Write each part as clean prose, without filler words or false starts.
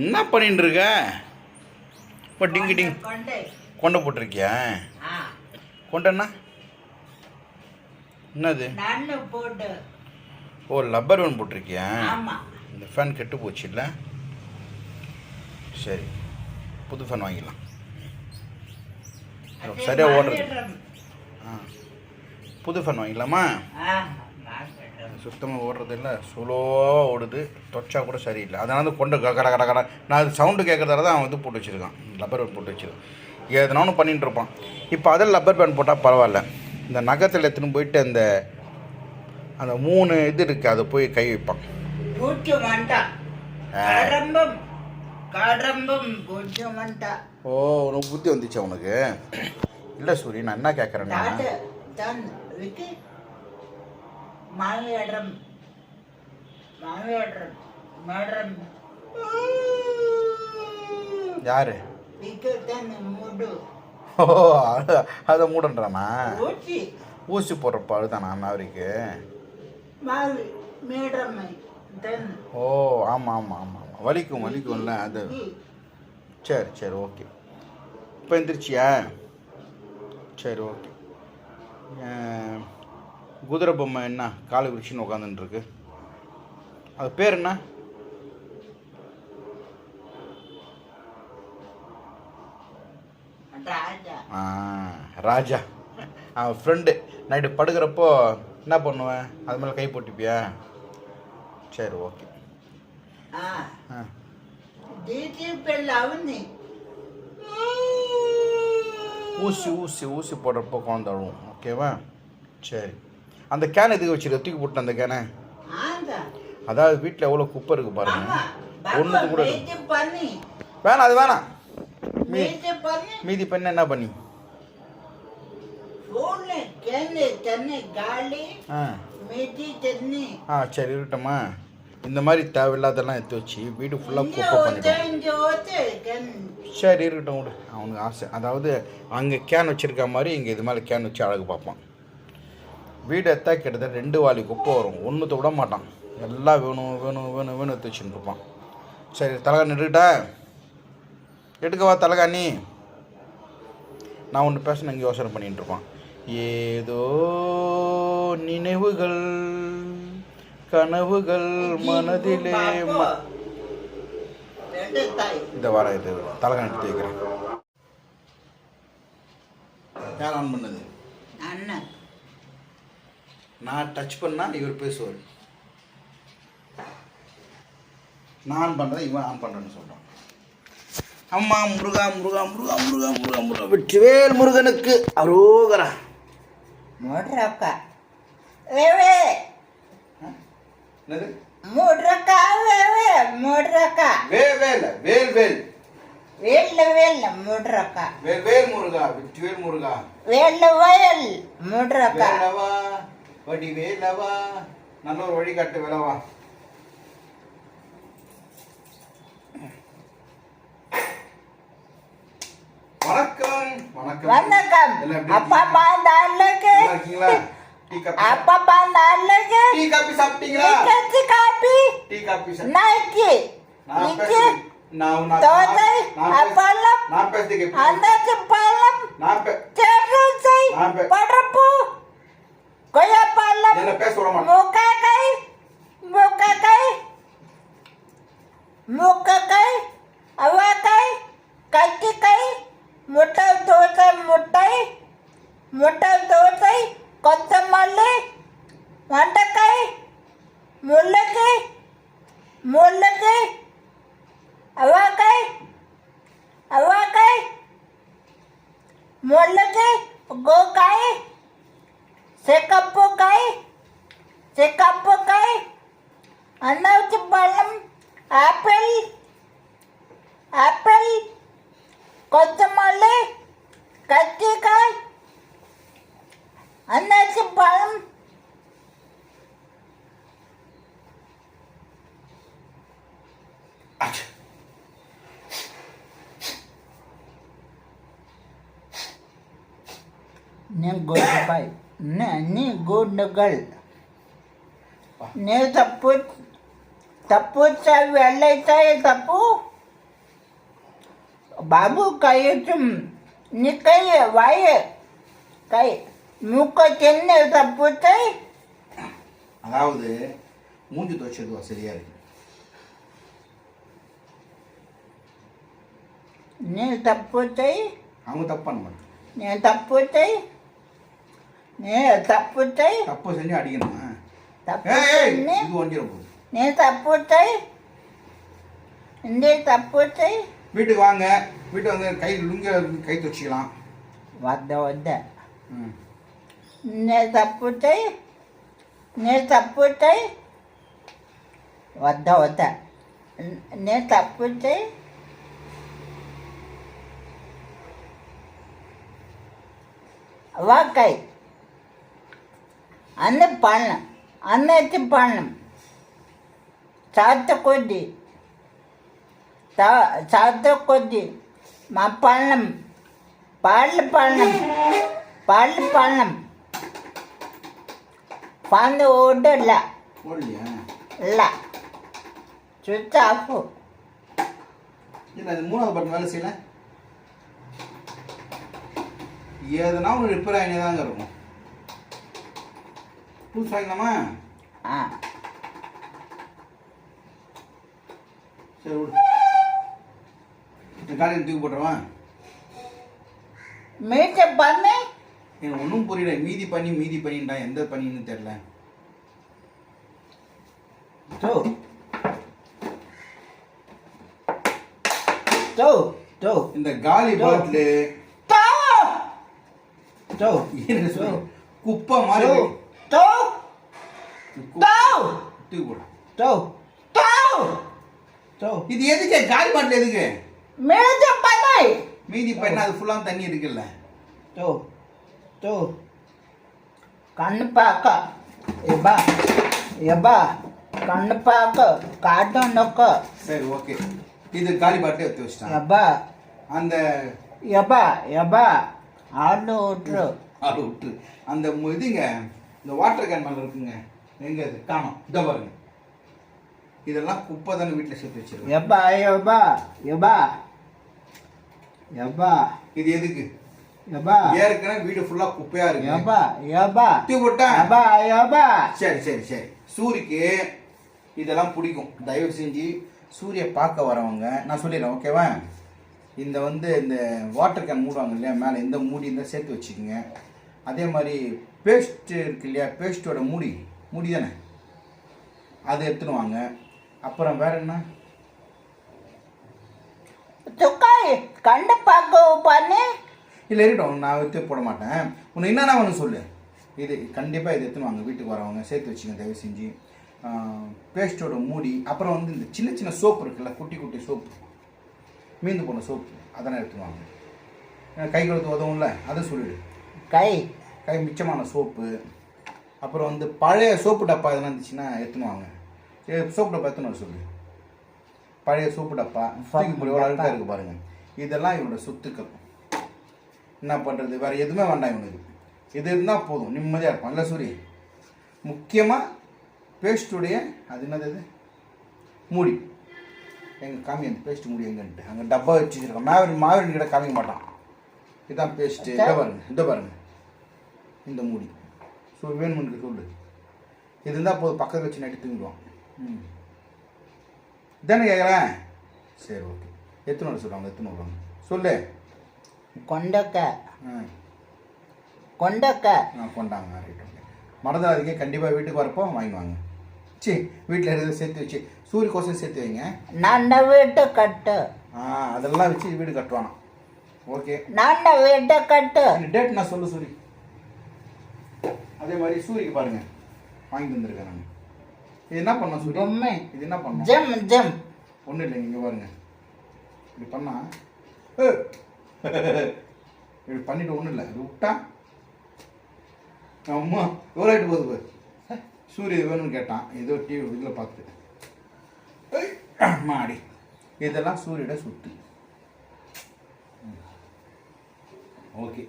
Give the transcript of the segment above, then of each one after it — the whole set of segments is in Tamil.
என்ன பண்ணிட்டு இருக்க? இப்போ டிங்கு டிங் கொண்டை போட்டிருக்கியா? கொண்டன்னா என்னது? ஓ, லப்பர் ஒன்று போட்டிருக்கியா? இந்த ஃபேன் கெட்டு போச்சு இல்லை? சரி, புது ஃபேன் வாங்கிடலாம். சரியாக ஓடுறது. புது ஃபேன் வாங்கிக்கலாமா? சுத்தமாக ஓடுறது இல்லை, ஸ்லோவாக ஓடுது. தொச்சா கூட சரியில்லை. அதனால கொண்டு கடை கடை கடை நான் அது சவுண்டு கேட்குறதால தான் அவன் இது போட்டு வச்சுருக்கான், லப்பர் பேண்ட் போட்டு வச்சுருக்கான். எதனாலும் பண்ணிகிட்டு இருப்பான். இப்போ அதில் லப்பர் பேண்ட் போட்டால் பரவாயில்ல. இந்த நகத்தில் எடுத்துன்னு போயிட்டு அந்த 3 இது இருக்குது, அதை போய் கை வைப்பான். ஓ, உனக்கு புத்தி வந்துச்சா உனக்கு? இல்லை சூரி, நான் என்ன கேட்குறேன்னா, யாரு? ஓ, அதை மூடன்றானா? ஊசி போடுறப்ப அதுதானா மேவரிக்கு? ஓ, ஆமாம் ஆமாம் ஆமாம், வலிக்கும்ல அது. சரி சரி, ஓகே. இப்போ எந்திரிச்சியா? சரி, ஓகே. குதிரை பொம்மை என்ன காலை விரிச்சின்னு உட்காந்துட்டுருக்கு? அது பேர் என்ன? ராஜா. அவன் ஃப்ரெண்டு. நைட்டு படுக்கிறப்போ என்ன பண்ணுவேன்? அது மேலே கை போட்டுப்பியா? சரி, ஓகே. ஊசி ஊசி ஊசி போடுறப்போ குழந்தை அழுவும், ஓகேவா? சரி. அந்த கேன் எதுக்கு வச்சிருக்க? தூக்கி போட்டு அந்த கேனை. அதாவது வீட்டில் எவ்வளோ குப்பை இருக்குது பாருங்க, ஒன்றுக்கு கூட வேணாம். அது வேணாம். மீதி பண்ண என்ன பண்ணி? சரி, இருக்கட்டுமா? இந்த மாதிரி தேவையில்லாதெல்லாம் எடுத்து வச்சு வீடு ஃபுல்லாக குப்பை பண்ணிடுவோம். சரி, இருக்கட்டும் விடு. அவனுக்கு ஆசை. அதாவது அங்கே கேன் வச்சுருக்க மாதிரி இங்கே இது மேலே கேன் வச்சு அழகு பார்ப்பான். வீடு எத்தா கிட்டத்தட்ட 2 வாலி குப்பை வரும், ஒன்றுத்த விட மாட்டான். எல்லாம் வேணும் வேணும் வேணும் வேணும் எடுத்து வச்சுன்னு இருப்பான். சரி, தலைகாணி எடுக்கிட்டா? எடுக்கவா தலைகாணி? நான் ஒன்று பேசணும், இங்கே யோசனை பண்ணிகிட்டு இருப்பான். ஏதோ நினைவுகள் கனவுகள் மனதிலே இந்த வாரம் இது தலைகாணி எடுத்து வைக்கிறேன். யார் ஆன் பண்ணது? நான் டச் பண்ணால் இவர் பேசுவார். நான் ஆன் பண்ணுறதை இவன் ஆன் பண்ணுறேன்னு சொல்கிறான். அம்மா முருகா முருகா முருகா முருகா முருகா முருகா, வெற்றிவேல் முருகனுக்கு அரோகரா. நல்ல ஒரு வழிகாட்டு வேலவா. வணக்கம் வணக்கம் வணக்கம். அப்பா பாந்தாலுக்கு இருக்கீங்களா? அப்பா பாந்தாலுக்கு டீ காபி சாப்பிட்டீங்களா? காபி டீ காபி நாய்க்கு இக்கு தோதை அப்பளம் நான் பேசிட்டே அந்த பழம் நான் சேருசை படப்பு கொய்யா பழம் என்ன பேச விட மாட்டேன். முக்கை அவக்காய் கத்திக்காய் முட்டை தோசை கொத்தமல்லி வெண்டைக்காய் முள்ளங்கி அவக்காய் முள்ளங்கி கோக்காய் செக்கப்புக்காய் அன்னாச்சி பழம் ஆப்பிள் கொத்தமல்லி கத்திரிக்காய் அன்னாச்சி பழம் நீ குண்டுகள் நீ தப்பு வெள்ளைத்தாய் தப்பு பாபு கையற்றும் நீ கை வாய கை மூக்க சின்ன தப்புத்தை அதாவது மூஞ்சி துவைச்சதுவா சரியா இருக்கு. நீ தப்புத்தை அவங்க தப்பு பண்ண மாட்டேன். நீ தப்புத்தை நீ தப்புத்தை தப்பு செஞ்சு அடிக்கணுமா? தப்பு இது ஒன்றிட போகுது. நீ தப்புத்தை இந்த தப்புத்தை வீட்டுக்கு வாங்க. வீட்டுக்கு வந்து கை லுங்க கை துவச்சிக்கலாம். வந்த நீ தப்புத்தை நீ தப்புத்தை வந்த நீ தப்புத்தை வாக்கை అన్ని పళ్ళం అన్నైతే పళ్ళం చాత కొద్ది చాత కొద్ది మా పళ్ళం పాళ్ళు పళ్ళం పండు ఓడల போடலையா? இல்லை சுவிட்ச் ஆஃபு இல்லை அது மூணாவது பட்டன் வேலை செய்யல. எதுனா ஒன்று ரிப்பேர் ஆகினே தாங்க இருக்கும். புதுசு வாங்கிக்கலாமா? ஆ சரி விடு. இந்த காலையில் தூக்கி போட்டுருவான். மீட்டை பண்ணி எனக்கு ஒன்றும் புரியல. மீதி பண்ணிட்டா எந்த பண்ணின்னு தெரில. தோ தோ தோ இந்த காலி பாட்டிலு தோ குப்பை மாதிரி தோ தூக்கி போடு. தோ தோ தோ இது எதுக்கு? காலி பாட்டில் எதுக்கு? மீட்டை பண்ணி மீதி பண்ண அது ஃபுல்லாக தண்ணி இருக்குல்ல. தோ தோ கண்ணு பார்க்க எப்பா எப்பா கண்ணு பார்க்க காட்டும் நொக்க சரி ஓகே. இது காலி பாட்டில் எடுத்து வச்சிட்டான். எப்பா அந்த எப்பா எப்பா ஆடு விட்டுரு ஆடு விட்டு அந்த இதுங்க இந்த வாட்டர் கேன் மேலே இருக்குங்க. எங்க அது காணும்? இதை பாருங்க. இதெல்லாம் குப்பை தானே வீட்டில் சேர்த்து வச்சிருக்கேன். எப்பா எப்பா எப்பா எப்பா இது எதுக்கு? எப்பா ஏற்கனவே வீடு ஃபுல்லா குப்பையா இருக்கு. எப்பா எப்பா தூக்கி போட்டேன். எப்பா எப்பா சரி சரி சரி. சூரிக்கு இதெல்லாம் பிடிக்கும். தயவு செஞ்சு சூரிய பார்க்க வரவங்க நான் சொல்லிடுறேன் ஓகேவா? இந்த இந்த வாட்டர் கேன் மூடுவாங்க இல்லையா மேலே, இந்த மூடி இருந்தால் சேர்த்து வச்சுக்கோங்க. அதே மாதிரி பேஸ்ட் இருக்கு இல்லையா, பேஸ்ட்டோட மூடி தானே, அதை எடுத்துன்னு வாங்க. அப்புறம் வேற என்ன? துக்காய் கண்டு பார்க்க பண்ணி இல்லை இருக்கட்டும், நான் எடுத்து போட மாட்டேன். உன்னை என்னென்ன ஒன்று சொல்லு. இது கண்டிப்பாக இது எடுத்துன்னு வாங்க. வீட்டுக்கு வரவங்க சேர்த்து வச்சுங்க தயவு செஞ்சு. பேஸ்ட்டோட மூடி, அப்புறம் இந்த சின்ன சின்ன சோப்பு இருக்குல்ல, குட்டி குட்டி சோப்பு, மீந்து போன சோப்பு, அதெல்லாம் எடுத்துன்னு வாங்க. கை கழுத்து உதவும்ல, அதை சொல்லிவிடு. கை மிச்சமான சோப்பு, அப்புறம் பழைய சோப்பு டப்பா எதனா இருந்துச்சுன்னா எடுத்துன்னு வாங்க. சோப்பு டப்பா எடுத்துன்னு வர சொல்லு. பழைய சோப்பு டப்பா எவ்வளோ அழுக்காக இருக்குது பாருங்கள். இதெல்லாம் இவனோட சொத்துக்கள். என்ன பண்ணுறது? வேறு எதுவுமே வேண்டாம் இவனுக்கு. இது இருந்தால் போதும், நிம்மதியாக இருப்பான். இல்லை சூரி, முக்கியமாக பேஸ்ட்டுடைய அது என்னது மூடி எங்கள் காமி. அந்த பேஸ்ட் மூடி எங்கன்ட்டு அங்கே டப்பா வச்சு வச்சுருக்கோம். மாவீரன் கிட்ட காமிக்க மாட்டான். இதுதான் பேஸ்ட்டு. இதை பாருங்க இந்த மூடி. ஸோ வேணுமுன்னு சொல்லு. இது இருந்தால் போதும், பக்கத்தில் வச்சு நட்டு தூங்கிடுவான். இதானே கேட்குறேன். சரி ஓகே. எத்தனை வர சொல்லுவாங்க? எத்தனை வருவாங்க சொல்லு. கொண்டாங்க ரைட் ஓகே. மறந்துடாதீங்க, கண்டிப்பாக வீட்டுக்கு வரப்போ வாங்கிடுவாங்க. சரி, வீட்டில் இருக்கிறத சேர்த்து வச்சு சூரியக்கோசம் சேர்த்து வைங்க. நான் வீட்டை கட்டு. அதெல்லாம் வச்சு வீடு கட்டுவானா? ஓகே. நான் வீட்டை கட்டு. டேட் நான் சொல்லு சூரி. அதே மாதிரி சூரிக்கு பாருங்க வாங்கி தந்துருக்கேன் நான். இது என்ன பண்ண சூரி? இது என்ன பண்ண? ஜம் ஒன்றும் இல்லை, இங்கே பாருங்க. இப்படி பண்ணா இப்படி பண்ணிட்டு ஒன்றும் இல்லை. இது விட்டா அம்மா எவ்வளோ ஆகிட்டு போகுது. சூரிய வேணும்னு கேட்டான், ஏதோ டிவி இதில் பார்த்து மாடி. இதெல்லாம் சூரியோட சுத்து. ஓகே.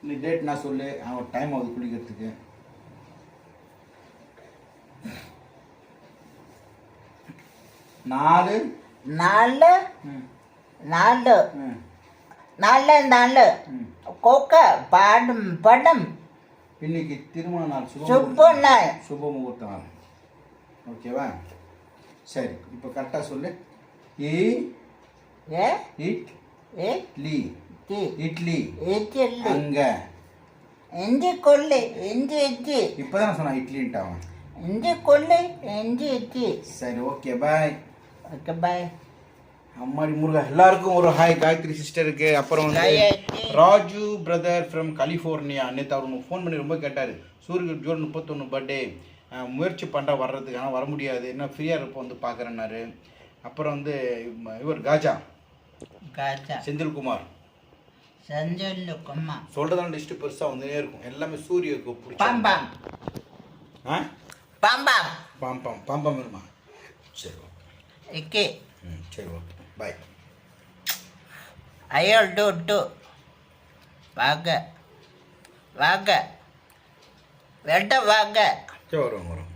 நீ டேட் நான் சொல்லு. அவன் டைம் ஆகுது குளிக்கிறதுக்கு. நாலு நாலு ம் நாலு நாலு ம் கொக்க பாடும் படம் இன்னைக்கு திருமண நாள் சுப்பு நாள் சுப முகூர்த்த நாள். ஓகேவா? சரி, இப்போ கரெக்டாக சொல்லு. ஏ இட்லி டி இட்லி இட்லி அங்க. இஞ்சி கொள்ளி இஞ்சி இட்லி இப்போதான் சொன்னான் இட்லின்ட்டு அவன். இஞ்சி கொள்ளி இஞ்சி இட்லி. சரி, ஓகே, பாய். Okay bye. அம்மாடி முருகா, எல்லாருக்கும் ஒரு ஹாய். காயத்ரி சிஸ்டருக்கு, அப்புறம் வந்து Gayathri. Raju brother from California. நேற்று அவர் உங்களுக்கு ஃபோன் பண்ணி ரொம்ப கேட்டார். சூரியன் ஜூன் 31 பர்த்டே, முயற்சி பண்ணுற வர்றதுக்கு, ஆனால் வர முடியாது, என்ன ஃப்ரீயாக இருப்போம் வந்து பார்க்குறேன்னாரு. அப்புறம் வந்து இவர் காஜா செந்தில்குமார் செந்தில்குமார் சொல்கிறதான லிஸ்ட்டு பெருசாக வந்துனே இருக்கும். எல்லாமே சூரியக்கு பிடிச்ச பாம்பாம் பாம்பாம் பாம்பம் பாம்பம் வேணுமா? சரி, ஓகே. இக்கி சரி, ஓகே, பாய். ஐயோ டூ வாங்க வாங்க வெட்ட வாங்க. சரி, வரும்.